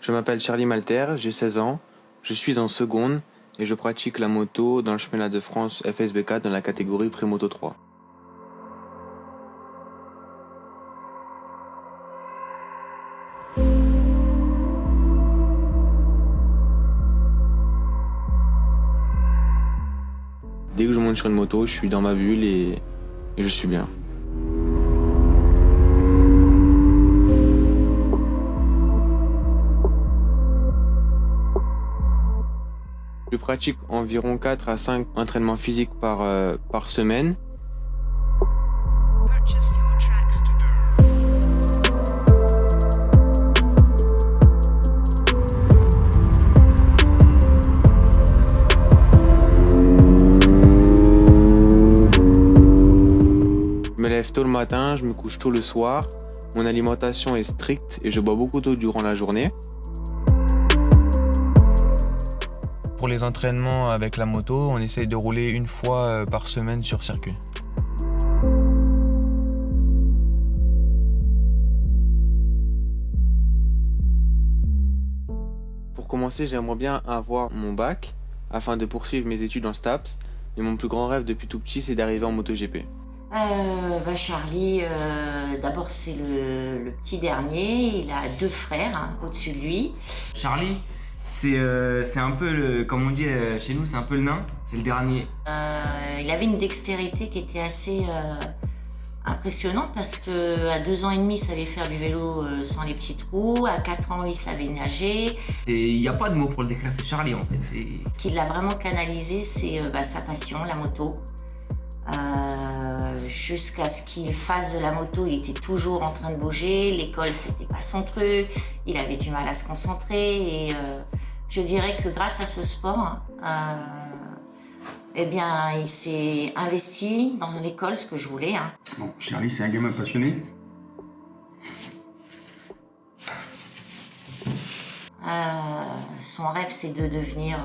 Je m'appelle Charlie Malter, j'ai 16 ans, je suis en seconde et je pratique la moto dans le championnat de France FSB4 dans la catégorie Pré-Moto 3. Dès que je monte sur une moto, je suis dans ma bulle et je suis bien. Je pratique environ 4 à 5 entraînements physiques par semaine. Je me lève tôt le matin, je me couche tôt le soir. Mon alimentation est stricte et je bois beaucoup d'eau durant la journée. Pour les entraînements avec la moto, on essaye de rouler une fois par semaine sur circuit. Pour commencer, j'aimerais bien avoir mon bac afin de poursuivre mes études en STAPS. Mais mon plus grand rêve depuis tout petit, c'est d'arriver en MotoGP. Charlie, d'abord c'est le petit dernier, il a 2 frères au-dessus de lui. Charlie, c'est un peu, comme on dit chez nous, c'est un peu le nain, c'est le dernier. Il avait une dextérité qui était assez impressionnante parce qu'à 2 ans et demi, il savait faire du vélo sans les petits trous, à 4 ans, il savait nager. Il n'y a pas de mot pour le décrire, c'est Charlie en fait. Ce qui l'a vraiment canalisé, c'est sa passion, la moto. Jusqu'à ce qu'il fasse de la moto, il était toujours en train de bouger. L'école, c'était pas son truc. Il avait du mal à se concentrer. Et je dirais que grâce à ce sport, eh bien, il s'est investi dans l'école, ce que je voulais. Bon, Charlie, c'est un gamin passionné. Son rêve, c'est de devenir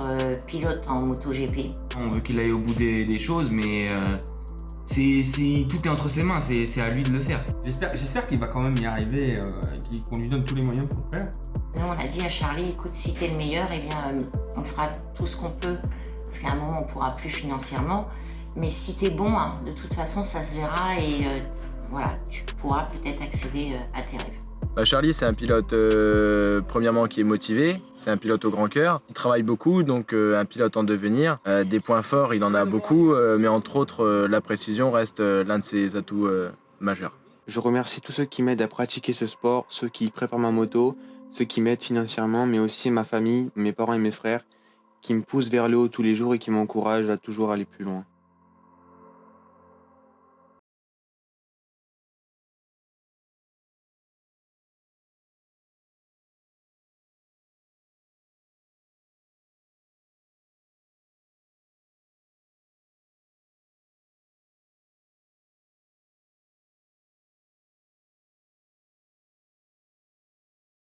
pilote en MotoGP. On veut qu'il aille au bout des choses, mais tout est entre ses mains, c'est à lui de le faire. J'espère qu'il va quand même y arriver, qu'on lui donne tous les moyens pour le faire. Nous, on a dit à Charlie, écoute, si t'es le meilleur, eh bien, on fera tout ce qu'on peut. Parce qu'à un moment, on ne pourra plus financièrement. Mais si t'es bon, de toute façon, ça se verra et voilà, tu pourras peut-être accéder à tes rêves. Charlie, c'est un pilote, premièrement, qui est motivé, c'est un pilote au grand cœur. Il travaille beaucoup, donc un pilote en devenir. Des points forts, il en a beaucoup, mais entre autres, la précision reste l'un de ses atouts majeurs. Je remercie tous ceux qui m'aident à pratiquer ce sport, ceux qui préparent ma moto, ceux qui m'aident financièrement, mais aussi ma famille, mes parents et mes frères, qui me poussent vers le haut tous les jours et qui m'encouragent à toujours aller plus loin.